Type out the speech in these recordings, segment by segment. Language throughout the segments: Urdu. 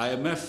IMF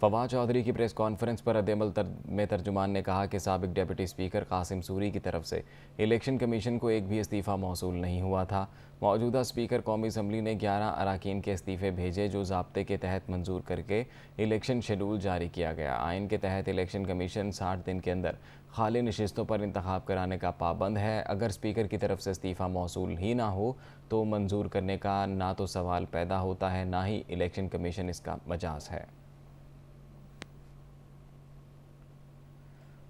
فواد چودھری کی پریس کانفرنس پر ردعمل میں ترجمان نے کہا کہ سابق ڈپٹی اسپیکر قاسم سوری کی طرف سے الیکشن کمیشن کو ایک بھی استعفیٰ موصول نہیں ہوا تھا۔ موجودہ اسپیکر قومی اسمبلی نے 11 اراکین کے استعفے بھیجے جو ضابطے کے تحت منظور کر کے الیکشن شیڈول جاری کیا گیا۔ آئین کے تحت الیکشن کمیشن 60 دن کے اندر خالی نشستوں پر انتخاب کرانے کا پابند ہے۔ اگر اسپیکر کی طرف سے استعفیٰ موصول ہی نہ ہو تو منظور کرنے کا نہ تو سوال پیدا ہوتا ہے نہ ہی الیکشن کمیشن اس کا مجاز ہے۔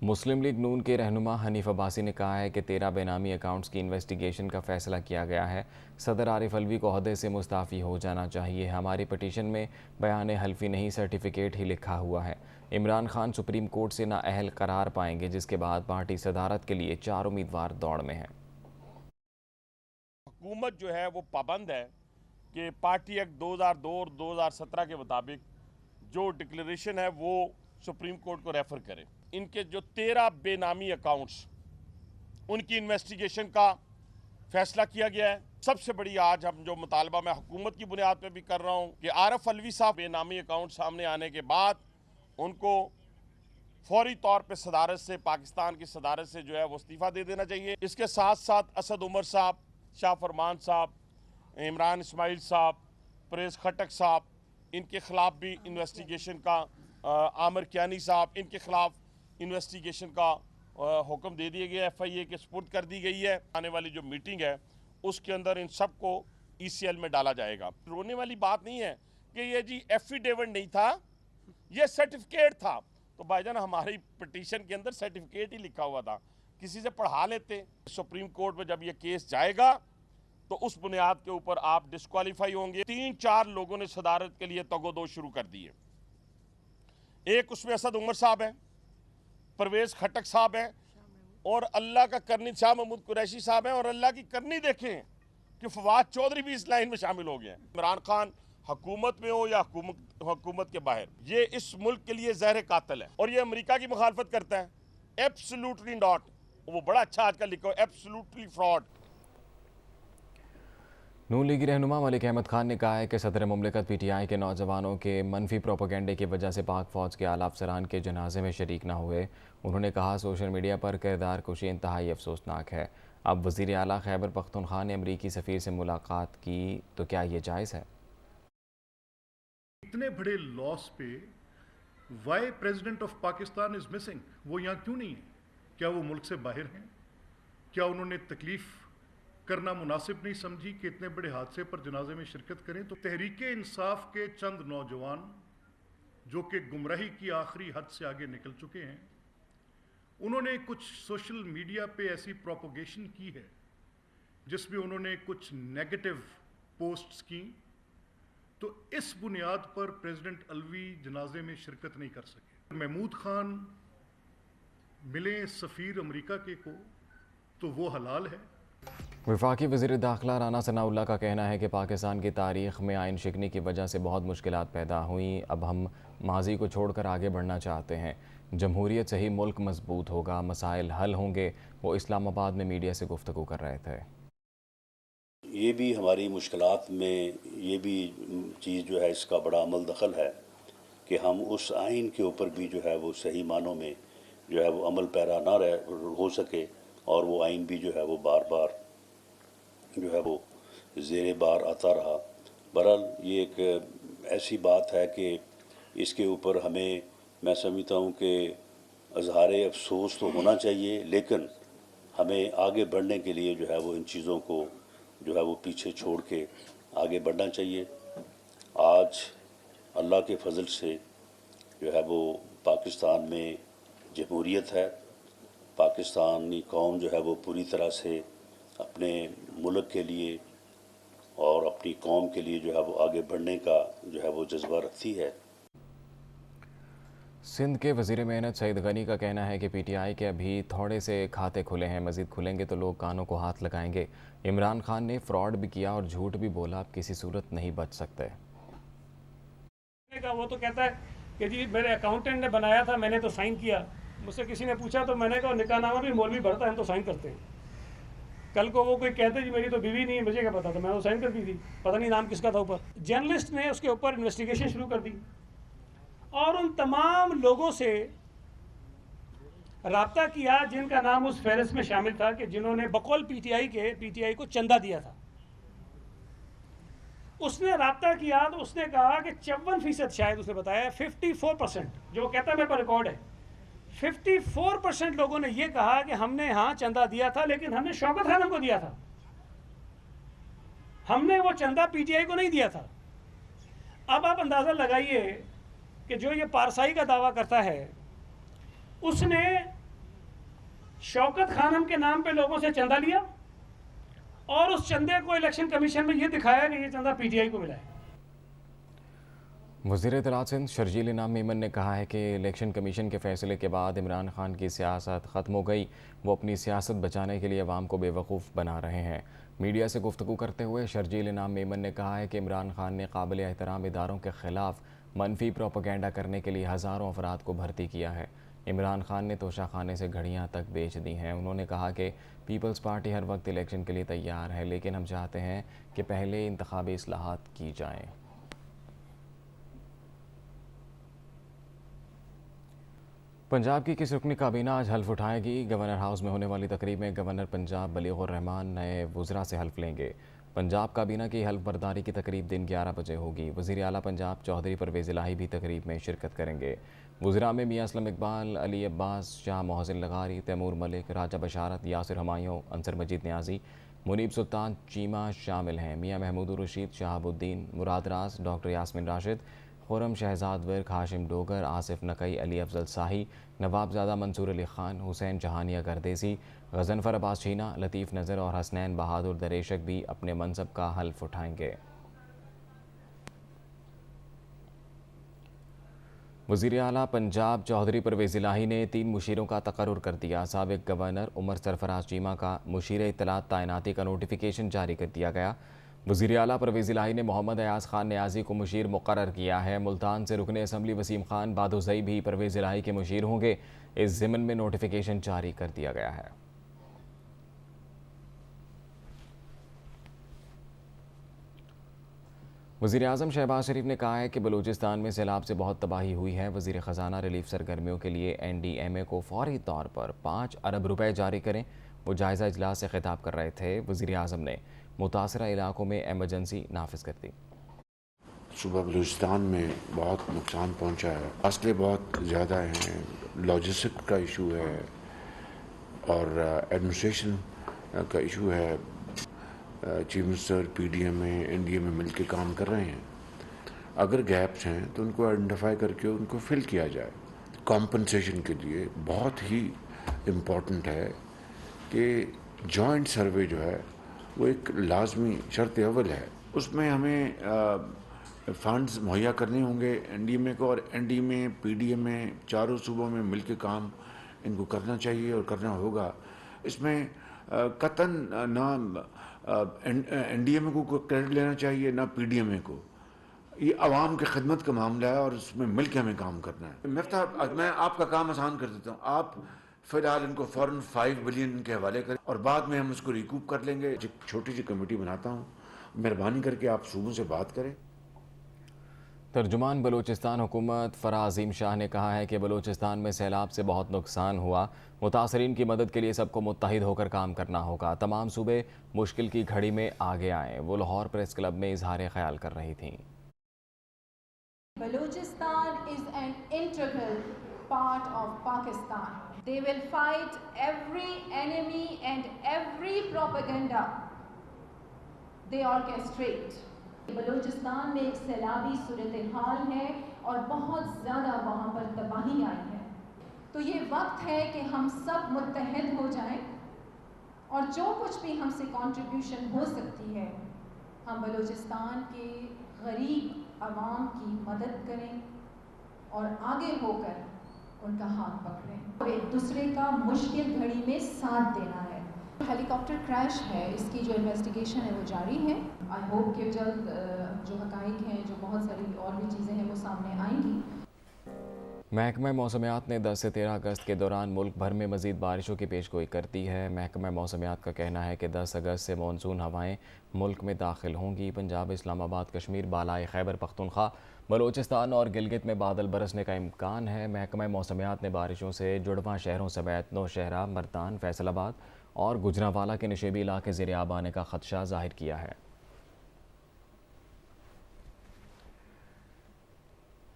مسلم لیگ نون کے رہنما حنیف عباسی نے کہا ہے کہ 13 بے نامی اکاؤنٹس کی انویسٹیگیشن کا فیصلہ کیا گیا ہے۔ صدر عارف علوی کو عہدے سے مستعفی ہو جانا چاہیے۔ ہماری پٹیشن میں بیان حلفی نہیں، سرٹیفکیٹ ہی لکھا ہوا ہے۔ عمران خان سپریم کورٹ سے نااہل قرار پائیں گے، جس کے بعد پارٹی صدارت کے لیے 4 امیدوار دوڑ میں ہیں۔ حکومت جو ہے وہ پابند ہے کہ پارٹی ایکٹ 2002 اور 2017 کے مطابق جو ڈکلیریشن ہے وہ سپریم کورٹ کو ریفر کرے۔ ان کے جو 13 بے نامی اکاؤنٹس ان کی انویسٹیگیشن کا فیصلہ کیا گیا ہے۔ سب سے بڑی آج ہم جو مطالبہ میں حکومت کی بنیاد پہ بھی کر رہا ہوں کہ عارف علوی صاحب بے نامی اکاؤنٹ سامنے آنے کے بعد ان کو فوری طور پہ صدارت سے، پاکستان کی صدارت سے جو ہے وہ استعفیٰ دے دینا چاہیے۔ اس کے ساتھ ساتھ اسد عمر صاحب، شاہ فرمان صاحب، عمران اسماعیل صاحب، پرویز خٹک صاحب، ان کے خلاف بھی انویسٹیگیشن کا، عامر کیانی صاحب، ان کے خلاف انویسٹیگیشن کا حکم دے دیا گیا، ایف آئی اے کے سپرد کر دی گئی ہے۔ آنے والی جو میٹنگ ہے اس کے اندر ان سب کو ای سی ایل میں ڈالا جائے گا۔ رونے والی بات نہیں ہے کہ یہ جی ایفیڈیوٹ نہیں تھا، یہ سرٹیفکیٹ تھا۔ تو بھائی جان ہماری پٹیشن کے اندر سرٹیفکیٹ ہی لکھا ہوا تھا، کسی سے پڑھا لیتے۔ سپریم کورٹ میں جب یہ کیس جائے گا تو اس بنیاد کے اوپر آپ ڈسکوالیفائی ہوں گے۔ 3-4 لوگوں نے صدارت کے لیے تگ و دو شروع کر دیے۔ ایک اس میں اسد عمر صاحب ہیں، پرویز خٹک صاحب ہیں، اور اللہ کا کرنی شاہ محمود قریشی صاحب ہیں، اور اللہ کی کرنی دیکھیں کہ فواد چودھری بھی اس لائن میں شامل ہو گئے ہیں۔ عمران خان حکومت میں ہو یا حکومت کے باہر، یہ اس ملک کے لیے زہر قاتل ہے، اور یہ امریکہ کی مخالفت کرتا ہے۔ ایبسلوٹلی ناٹ، وہ بڑا اچھا آج کل لکھا ہو، ایبسلوٹلی فراڈ۔ نون لیگی رہنما ملک احمد خان نے کہا ہے کہ صدر مملکت پی ٹی آئی کے نوجوانوں کے منفی پروپیگنڈے کی وجہ سے پاک فوج کے اعلیٰ افسران کے جنازے میں شریک نہ ہوئے۔ انہوں نے کہا سوشل میڈیا پر کردار کشی انتہائی افسوسناک ہے۔ اب وزیر اعلیٰ خیبر پختونخوا نے امریکی سفیر سے ملاقات کی تو کیا یہ جائز ہے؟ اتنے بڑے لاس پہ vice president of Pakistan is missing, وہ یہاں کیوں نہیں ہے؟ کیا وہ ملک سے باہر ہیں؟ کیا انہوں نے تکلیف کرنا مناسب نہیں سمجھی کہ اتنے بڑے حادثے پر جنازے میں شرکت کریں؟ تو تحریک انصاف کے چند نوجوان جو کہ گمراہی کی آخری حد سے آگے نکل چکے ہیں، انہوں نے کچھ سوشل میڈیا پہ ایسی پروپیگیشن کی ہے جس میں انہوں نے کچھ نیگیٹو پوسٹس کی، تو اس بنیاد پر پریزیڈنٹ علوی جنازے میں شرکت نہیں کر سکے۔ محمود خان ملے سفیر امریکہ کے کو تو وہ حلال ہے۔ وفاقی وزیر داخلہ رانا ثناء اللہ کا کہنا ہے کہ پاکستان کی تاریخ میں آئین شکنی کی وجہ سے بہت مشکلات پیدا ہوئیں، اب ہم ماضی کو چھوڑ کر آگے بڑھنا چاہتے ہیں۔ جمہوریت سے ہی ملک مضبوط ہوگا، مسائل حل ہوں گے۔ وہ اسلام آباد میں میڈیا سے گفتگو کر رہے تھے۔ یہ بھی ہماری مشکلات میں یہ بھی چیز جو ہے اس کا بڑا عمل دخل ہے کہ ہم اس آئین کے اوپر بھی جو ہے وہ صحیح معنوں میں جو ہے وہ عمل پیرا نہ ہو سکے، اور وہ آئین بھی جو ہے وہ بار بار جو ہے وہ زیر بار آتا رہا۔ بہرحال یہ ایک ایسی بات ہے کہ اس کے اوپر ہمیں، میں سمجھتا ہوں کہ اظہار افسوس تو ہونا چاہیے، لیکن ہمیں آگے بڑھنے کے لیے جو ہے وہ ان چیزوں کو جو ہے وہ پیچھے چھوڑ کے آگے بڑھنا چاہیے۔ آج اللہ کے فضل سے جو ہے وہ پاکستان میں جمہوریت ہے، پاکستانی قوم جو ہے وہ پوری طرح سے اپنے ملک کے لیے اور اپنی قوم کے لیے جو ہے وہ آگے بڑھنے کا جو ہے وہ جذبہ رکھتی ہے۔ سندھ کے وزیر محنت سعید غنی کا کہنا ہے کہ پی ٹی آئی کے ابھی تھوڑے سے کھاتے کھلے ہیں، مزید کھلیں گے تو لوگ کانوں کو ہاتھ لگائیں گے۔ عمران خان نے فراڈ بھی کیا اور جھوٹ بھی بولا، اب کسی صورت نہیں بچ سکتے۔ وہ تو کہتا ہے کہ جی میرے اکاؤنٹنٹ نے بنایا تھا، میں نے تو سائن کیا۔ مجھ سے کسی نے پوچھا تو میں نے کہا نکاح نامہ بھی مولوی بھرتا ہے، ہم تو سائن کرتے ہیں۔ کل کو وہ کوئی کہتے جی میری تو بیوی نہیں ہے، مجھے کیا پتا تھا، میں تو سائن کر دی تھی، پتہ نہیں نام کس کا تھا اوپر۔ جرنلسٹ نے اس کے اوپر انویسٹیگیشن شروع کر دی۔ اور ان تمام لوگوں سے رابطہ کیا جن کا نام اس فہرست میں شامل تھا کہ جنہوں نے بقول پی ٹی آئی کو چندہ دیا تھا. اس نے رابطہ کیا تو اس نے کہا کہ 54% شاید اس نے بتایا 54%، جو کہتا ہے میرے پر ریکارڈ ہے، 54% لوگوں نے یہ کہا کہ ہم نے ہاں چندہ دیا تھا، لیکن ہم نے شوکت خانم کو دیا تھا، ہم نے وہ چندہ پی ٹی آئی کو نہیں دیا تھا. اب آپ اندازہ لگائیے کہ جو یہ پارسائی کا دعویٰ کرتا ہے اس نے شوکت خانم کے نام پہ لوگوں سے چندہ لیا اور اس چندے کو الیکشن کمیشن میں یہ دکھایا کہ یہ چندہ پی ٹی آئی کو ملا ہے. وزیر اطلاعات سندھ شرجیل انعام میمن نے کہا ہے کہ الیکشن کمیشن کے فیصلے کے بعد عمران خان کی سیاست ختم ہو گئی. وہ اپنی سیاست بچانے کے لیے عوام کو بے وقوف بنا رہے ہیں. میڈیا سے گفتگو کرتے ہوئے شرجیل انعام میمن نے کہا ہے کہ عمران خان نے قابل احترام اداروں کے خلاف منفی پروپیگنڈا کرنے کے لیے ہزاروں افراد کو بھرتی کیا ہے. عمران خان نے توشہ خانے سے گھڑیاں تک بیچ دی ہیں. انہوں نے کہا کہ پیپلز پارٹی ہر وقت الیکشن کے لیے تیار ہے، لیکن ہم چاہتے ہیں کہ پہلے انتخابی اصلاحات کی جائیں. پنجاب کی کس رکنی کابینہ آج حلف اٹھائے گی؟ گورنر ہاؤس میں ہونے والی تقریب میں گورنر پنجاب بلیغ الرحمان نئے وزراء سے حلف لیں گے. پنجاب کابینہ کی حلف برداری کی تقریب دن 11 بجے ہوگی. وزیر اعلیٰ پنجاب چودھری پرویز الہی بھی تقریب میں شرکت کریں گے. وزراء میں میاں اسلم اقبال، علی عباس، شاہ محسن لغاری، تیمور ملک، راجہ بشارت، یاسر ہمایوں، انصر مجید نیازی، منیب سلطان چیمہ شامل ہیں. میاں محمود الرشید، شہاب الدین، مراد راز، ڈاکٹر یاسمین راشد، خرم شہزاد ورک، ہاشم ڈوگر، آصف نقئی، علی افضل شاہی، نواب زادہ منصور علی خان، حسین جہانیہ گردیسی، غضنفر عباس چھینا، لطیف نظر اور حسنین بہادر دریشک بھی اپنے منصب کا حلف اٹھائیں گے. وزیر اعلیٰ پنجاب چودھری پرویز الہی نے 3 مشیروں کا تقرر کر دیا. سابق گورنر عمر سرفراز چیمہ کا مشیر اطلاعات تعیناتی کا نوٹیفیکیشن جاری کر دیا گیا. وزیر اعلیٰ پرویز الہی نے محمد ایاز خان نیازی کو مشیر مقرر کیا ہے. ملتان سے رکن اسمبلی وسیم خان بادوزئی بھی پرویز الہی کے مشیر ہوں گے. اس ضمن میں نوٹیفیکیشن جاری کر دیا گیا ہے. وزیر اعظم شہباز شریف نے کہا ہے کہ بلوچستان میں سیلاب سے بہت تباہی ہوئی ہے. وزیر خزانہ ریلیف سرگرمیوں کے لیے NDMA کو فوری طور پر 5 ارب روپے جاری کریں. وہ جائزہ اجلاس سے خطاب کر رہے تھے. وزیر اعظم نے متاثرہ علاقوں میں ایمرجنسی نافذ کر دی. صوبہ بلوچستان میں بہت نقصان پہنچا ہے، فاصلے بہت زیادہ ہیں، لاجسٹک کا ایشو ہے اور ایڈمنسٹریشن کا ایشو ہے. چیف منسٹر PDMA NDMA مل کے کام کر رہے ہیں. اگر گیپس ہیں تو ان کو آئیڈینٹیفائی کر کے ان کو فل کیا جائے. کمپنسیشن کے لیے بہت ہی امپورٹنٹ ہے کہ جوائنٹ سروے جو ہے وہ ایک لازمی شرط اول ہے. اس میں ہمیں فنڈز مہیا کرنے ہوں گے NDMA کو، اور NDMA PDMA چاروں صوبوں میں مل کے کام ان کو کرنا چاہیے اور کرنا ہوگا. اس میں قطعاً نہ NDMA کو کریڈٹ لینا چاہیے نہ PDMA کو. یہ عوام کی خدمت کا معاملہ ہے اور اس میں مل کے ہمیں کام کرنا ہے. میں آپ کا کام آسان کر دیتا ہوں. آپ فی الحال ان کو فوراً 5 بلین کے حوالے کریں اور بعد میں ہم اس کو ریکوپ کر لیں گے. ایک چھوٹی سی کمیٹی بناتا ہوں، مہربانی کر کے آپ صوبوں سے بات کریں. ترجمان بلوچستان حکومت فرا عظیم شاہ نے کہا ہے کہ بلوچستان میں سیلاب سے بہت نقصان ہوا. متاثرین کی مدد کے لیے سب کو متحد ہو کر کام کرنا ہوگا. تمام صوبے مشکل کی گھڑی میں آگے آئیں. وہ لاہور پریس کلب میں اظہار خیال کر رہی تھیں. Balochistan is an integral part of Pakistan. They will fight every enemy and every propaganda they orchestrate. Balochistan میں ایک سیلابی صورتحال ہے اور بہت زیادہ وہاں پر تباہی آئی ہے. تو یہ وقت ہے کہ ہم سب متحد ہو جائیں اور جو کچھ بھی ہم سے کنٹریبیوشن ہو سکتی ہے ہم بلوچستان کے غریب عوام کی مدد کریں اور آگے ہو کر ان کا ہاتھ پکڑیں اور ایک دوسرے کا مشکل گھڑی میں ساتھ دینا ہے. ہیلی کاپٹر کریش ہے، اس کی جو انویسٹیگیشن ہے وہ جاری ہے. آئی ہوپ کہ جلد جو حقائق ہیں، جو بہت ساری اور بھی چیزیں ہیں وہ سامنے آئیں گی. محکمہ موسمیات نے 10 سے 13 اگست کے دوران ملک بھر میں مزید بارشوں کی پیشگوئی کر دی ہے. محکمہ موسمیات کا کہنا ہے کہ 10 اگست سے مانسون ہوائیں ملک میں داخل ہوں گی. پنجاب، اسلام آباد، کشمیر، بالائی خیبر پختونخوا، بلوچستان اور گلگت میں بادل برسنے کا امکان ہے۔ محکمہ موسمیات نے بارشوں سے جڑواں شہروں سمیت نوشہرہ، مردان، فیصل آباد اور گجرانوالہ کے نشیبی علاقے زیر آب آنے کا خدشہ ظاہر کیا ہے۔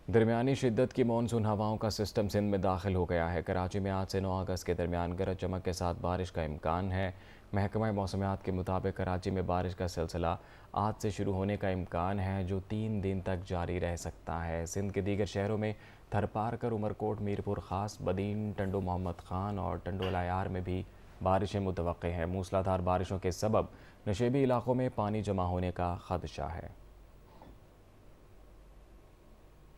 درمیانی شدت کی مانسون ہواؤں کا سسٹم سندھ میں داخل ہو گیا ہے۔ کراچی میں آج سے 9 اگست کے درمیان گرج چمک کے ساتھ بارش کا امکان ہے۔ محکمہ موسمیات کے مطابق کراچی میں بارش کا سلسلہ آج سے شروع ہونے کا امکان ہے، جو 3 دن تک جاری رہ سکتا ہے۔ سندھ کے دیگر شہروں میں تھرپارکر، عمرکوٹ، میرپور خاص، بدین، ٹنڈو محمد خان اور ٹنڈو العیار میں بھی بارشیں متوقع ہیں۔ موسلادھار بارشوں کے سبب نشیبی علاقوں میں پانی جمع ہونے کا خدشہ ہے۔